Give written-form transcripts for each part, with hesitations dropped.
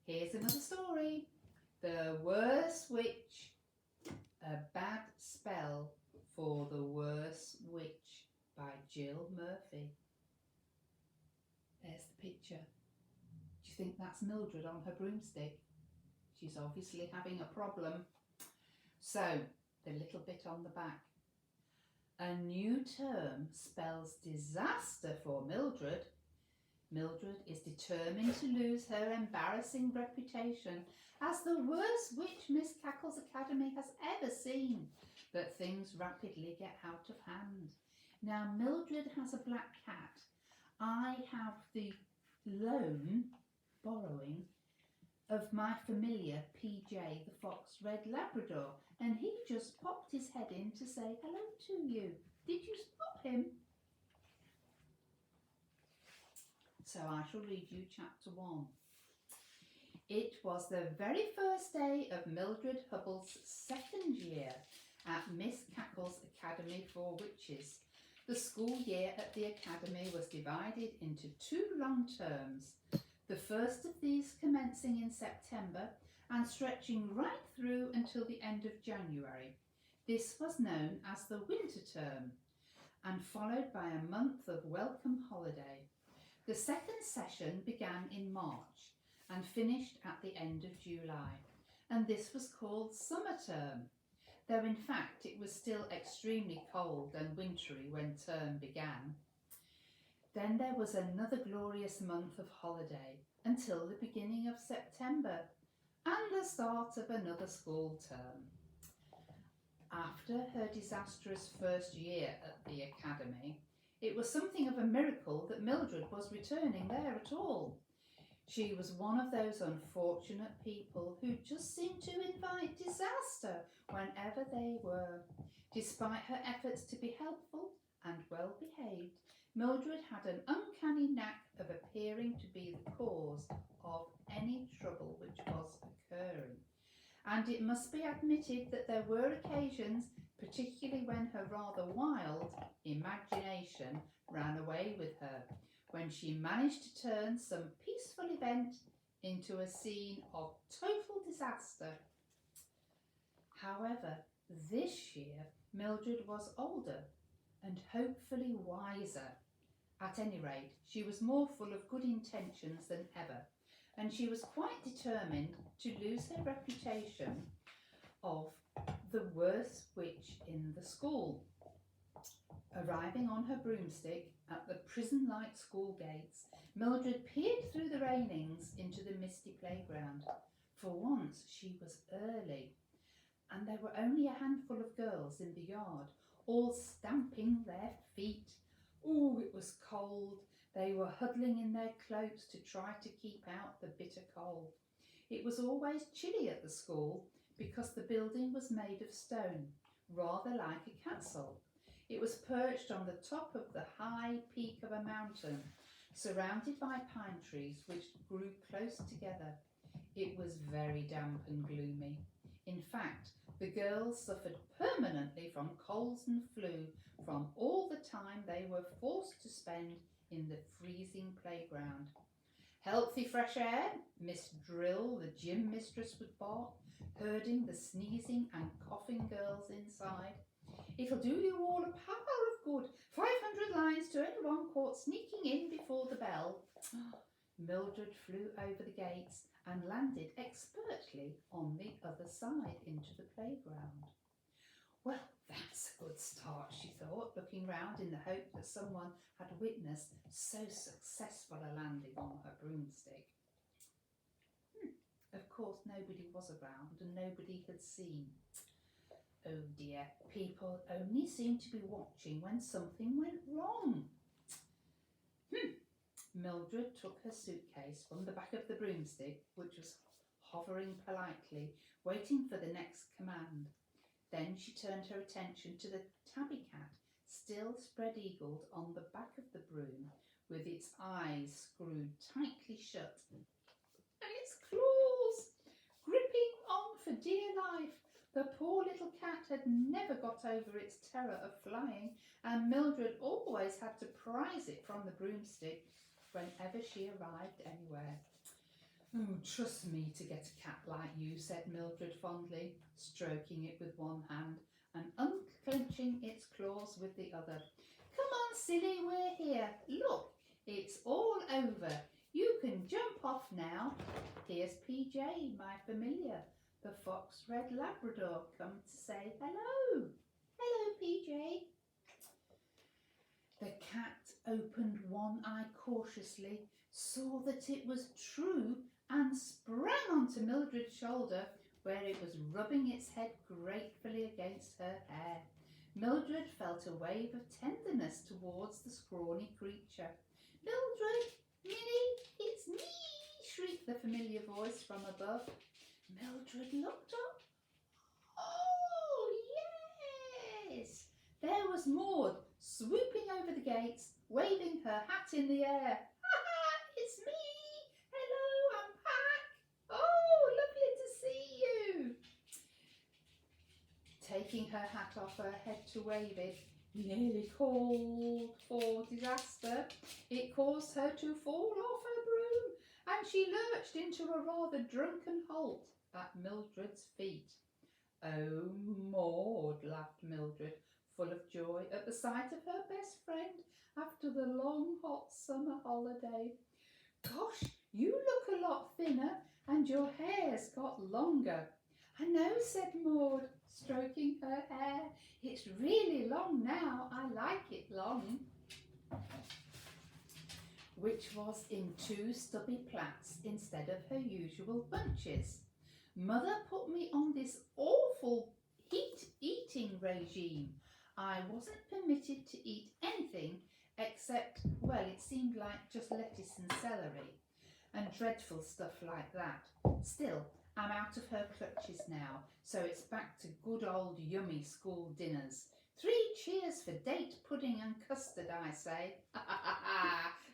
Here's another story. The Worst Witch. A Bad Spell for the Worst Witch by Jill Murphy. There's the picture. Do you think that's Mildred on her broomstick? She's obviously having a problem. So, the little bit on the back. A new term spells disaster for Mildred. Mildred is determined to lose her embarrassing reputation as the worst witch Miss Cackle's Academy has ever seen. But things rapidly get out of hand. Now Mildred has a black cat. I have the borrowing of my familiar PJ the Fox Red Labrador, and he just popped his head in to say hello to you. Did you spot him? So I shall read you chapter 1. It was the very first day of Mildred Hubbell's second year at Miss Cackle's Academy for Witches. The school year at the academy was divided into 2 long terms, the first of these commencing in September and stretching right through until the end of January. This was known as the winter term and followed by a month of welcome holiday. The second session began in March and finished at the end of July, and this was called summer term, though in fact it was still extremely cold and wintry when term began. Then there was another glorious month of holiday until the beginning of September and the start of another school term. After her disastrous first year at the academy, it was something of a miracle that Mildred was returning there at all. She was one of those unfortunate people who just seemed to invite disaster whenever they were. Despite her efforts to be helpful and well behaved, Mildred had an uncanny knack of appearing to be the cause of any trouble which was occurring. And it must be admitted that there were occasions, particularly when her rather wild imagination ran away with her, when she managed to turn some peaceful event into a scene of total disaster. However, this year Mildred was older and hopefully wiser. At any rate, she was more full of good intentions than ever, and she was quite determined to lose her reputation of the worst witch in the school. Arriving on her broomstick at the prison-like school gates, Mildred peered through the railings into the misty playground. For once she was early, and there were only a handful of girls in the yard, all stamping their feet. Oh, it was cold. They were huddling in their cloaks to try to keep out the bitter cold. It was always chilly at the school because the building was made of stone, rather like a castle. It was perched on the top of the high peak of a mountain, surrounded by pine trees which grew close together. It was very damp and gloomy. In fact, the girls suffered permanently from colds and flu from all the time they were forced to spend in the freezing playground. Healthy fresh air, Miss Drill, the gym mistress, would bark, herding the sneezing and coughing girls inside. It'll do you all a power of good. 500 lines to anyone caught sneaking in before the bell. Mildred flew over the gates and landed expertly on the other side into the playground. Well, that's a good start, she thought, looking round in the hope that someone had witnessed so successful a landing on her broomstick. Of course, nobody was around and nobody had seen. Oh dear, people only seemed to be watching when something went wrong. Mildred took her suitcase from the back of the broomstick, which was hovering politely, waiting for the next command. Then she turned her attention to the tabby cat, still spread-eagled on the back of the broom, with its eyes screwed tightly shut, and its claws gripping on for dear life. The poor little cat had never got over its terror of flying, and Mildred always had to prise it from the broomstick whenever she arrived anywhere. Oh, trust me to get a cat like you, said Mildred fondly, stroking it with one hand and unclenching its claws with the other. Come on, silly, we're here. Look, it's all over. You can jump off now. Here's PJ, my familiar, the fox red Labrador, come to say hello. Hello, PJ. The cat opened one eye cautiously, saw that it was true, and sprang onto Mildred's shoulder, where it was rubbing its head gratefully against her hair. Mildred felt a wave of tenderness towards the scrawny creature. Mildred, Minnie, it's me, shrieked the familiar voice from above. Mildred looked up. Oh, yes! There was Maud, swooping over the gates, waving her hat in the air. Ha! It's me! Hello, I'm back! Oh, lovely to see you! Taking her hat off her head to wave it, nearly called for disaster. It caused her to fall off her broom, and she lurched into a rather drunken halt at Mildred's feet. Oh, Maud, laughed Mildred, full of joy at the sight of her best friend after the long hot summer holiday. Gosh, you look a lot thinner and your hair's got longer. I know, said Maud, stroking her hair. It's really long now. I like it long. Which was in 2 stubby plaits instead of her usual bunches. Mother put me on this awful eating regime. I wasn't permitted to eat anything except, well, it seemed like just lettuce and celery and dreadful stuff like that. Still, I'm out of her clutches now, so it's back to good old yummy school dinners. 3 cheers for date pudding and custard, I say.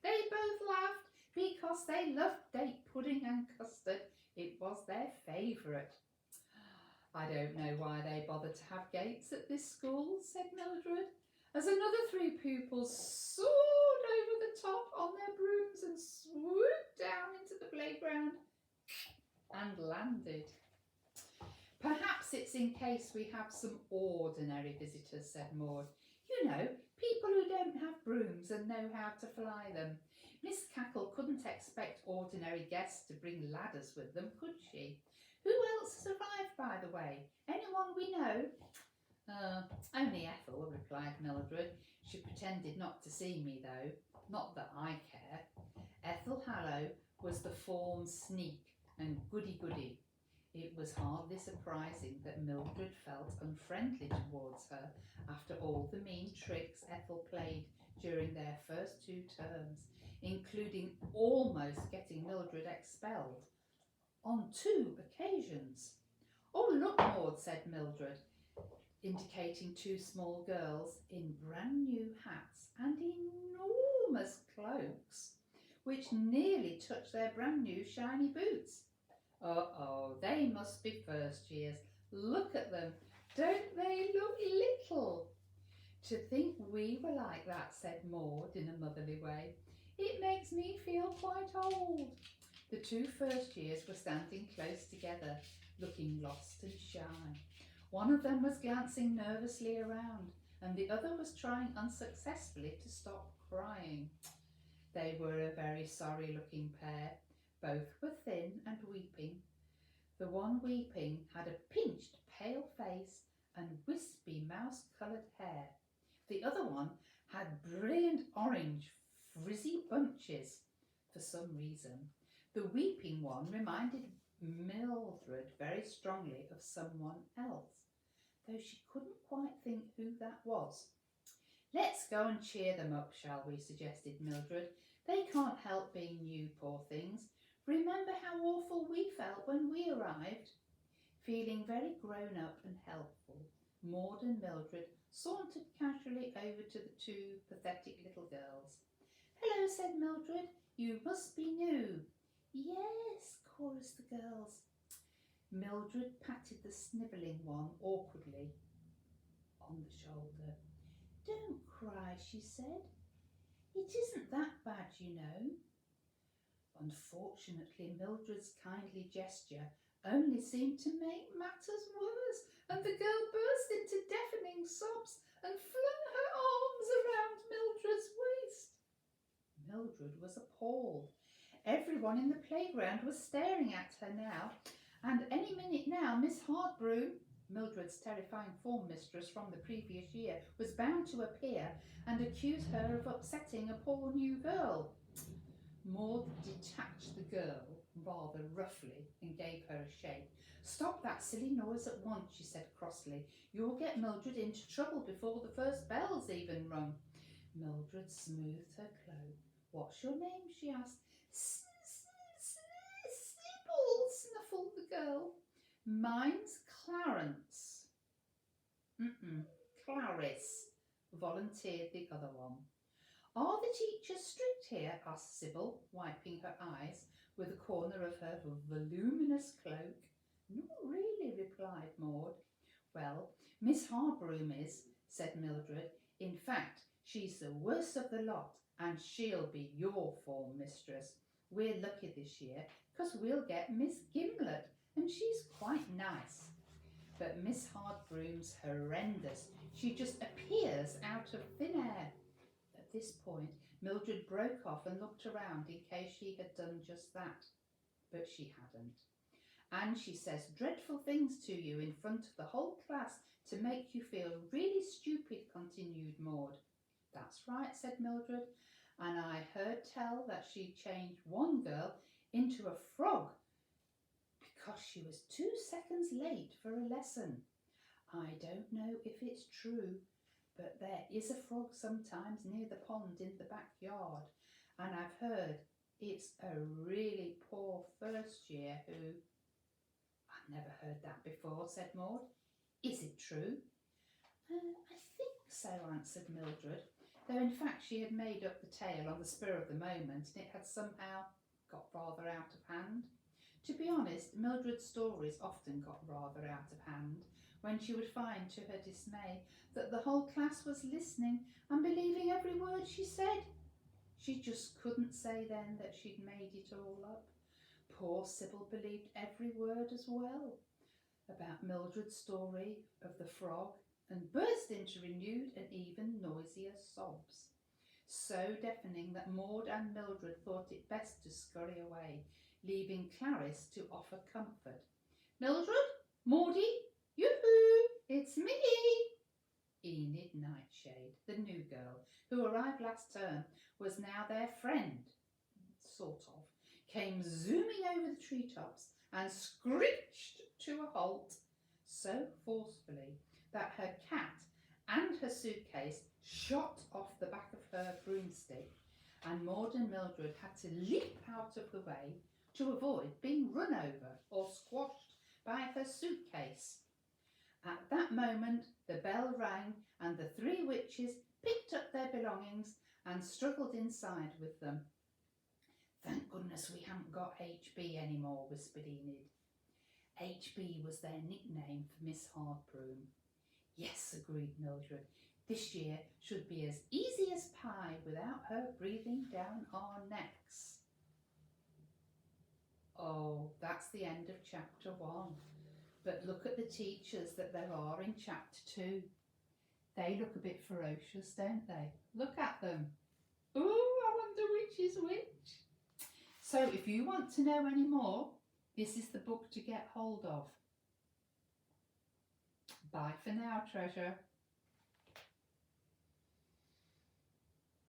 They both laughed because they loved date pudding and custard. It was their favourite. I don't know why they bothered to have gates at this school, said Mildred, as another 3 pupils soared over the top on their brooms and swooped down into the playground and landed. Perhaps it's in case we have some ordinary visitors, said Maud. You know, people who don't have brooms and know how to fly them. Miss Cackle couldn't expect ordinary guests to bring ladders with them, could she? Who else has arrived, by the way? Anyone we know? Only Ethel, replied Mildred. She pretended not to see me, though. Not that I care. Ethel Hallow was the form sneak and goody-goody. It was hardly surprising that Mildred felt unfriendly towards her after all the mean tricks Ethel played during their first 2 terms, including almost getting Mildred expelled on 2 occasions. Oh, look, Maud, said Mildred, indicating 2 small girls in brand new hats and enormous cloaks, which nearly touched their brand new shiny boots. Uh-oh, they must be first years. Look at them. Don't they look little? To think we were like that, said Maud in a motherly way. It makes me feel quite old. The 2 first years were standing close together, looking lost and shy. One of them was glancing nervously around, and the other was trying unsuccessfully to stop crying. They were a very sorry-looking pair. Both were thin and weeping. The one weeping had a pinched, pale face and wispy, mouse-coloured hair. The other one had brilliant orange, frizzy bunches for some reason. The weeping one reminded Mildred very strongly of someone else, though she couldn't quite think who that was. Let's go and cheer them up, shall we, suggested Mildred. They can't help being new, poor things. Remember how awful we felt when we arrived? Feeling very grown up and helpful, Maud and Mildred sauntered casually over to the 2 pathetic little girls. Hello, said Mildred. You must be new. Yes, chorused the girls. Mildred patted the snivelling one awkwardly on the shoulder. Don't cry, she said. It isn't that bad, you know. Unfortunately, Mildred's kindly gesture only seemed to make matters worse, and the girl burst into deafening sobs and flung her arms around Mildred's waist. Mildred was appalled. Everyone in the playground was staring at her now, and any minute now Miss Hardbroom, Mildred's terrifying form mistress from the previous year, was bound to appear and accuse her of upsetting a poor new girl. Maud detached the girl rather roughly and gave her a shake. "Stop that silly noise at once," she said crossly. "You'll get Mildred into trouble before the first bell's even rung." Mildred smoothed her cloak. "What's your name?" she asked. "Sybil," snuffled the girl. "Mine's Clarence." Clarice, volunteered the other one. "Are the teachers strict here?" asked Sybil, wiping her eyes with a corner of her voluminous cloak. "Not really," replied Maud. "Well, Miss Hardbroom is," said Mildred. "In fact, she's the worst of the lot, and she'll be your form mistress. We're lucky this year, 'cause we'll get Miss Gimlet, and she's quite nice. But Miss Hardbroom's horrendous. She just appears out of thin air." At this point, Mildred broke off and looked around in case she had done just that. But she hadn't. "And she says dreadful things to you in front of the whole class to make you feel really stupid," continued Maud. "That's right," said Mildred. "And I heard tell that she changed one girl into a frog because she was 2 seconds late for a lesson. I don't know if it's true, but there is a frog sometimes near the pond in the backyard, and I've heard it's a really poor first year who—" "I've never heard that before," said Maud. "Is it true?" "I think so," answered Mildred, though in fact she had made up the tale on the spur of the moment, and it had somehow got rather out of hand. To be honest, Mildred's stories often got rather out of hand, when she would find, to her dismay, that the whole class was listening and believing every word she said. She just couldn't say then that she'd made it all up. Poor Sybil believed every word as well about Mildred's story of the frog, and burst into renewed and even noisier sobs, so deafening that Maud and Mildred thought it best to scurry away, leaving Clarice to offer comfort. "Mildred, Maudie, yoo-hoo, it's me!" Enid Nightshade, the new girl, who arrived last term, was now their friend, sort of, came zooming over the treetops and screeched to a halt so forcefully that her cat and her suitcase shot off the back of her broomstick, and Maud and Mildred had to leap out of the way to avoid being run over or squashed by her suitcase. At that moment the bell rang, and the 3 witches picked up their belongings and struggled inside with them. "Thank goodness we haven't got HB anymore," whispered Enid. HB was their nickname for Miss Hardbroom. "Yes," agreed Mildred. "This year should be as easy as pie without her breathing down our necks." Oh, that's the end of chapter 1. But look at the teachers that there are in chapter 2. They look a bit ferocious, don't they? Look at them. Ooh, I wonder which is which. So if you want to know any more, this is the book to get hold of. Bye for now, treasure.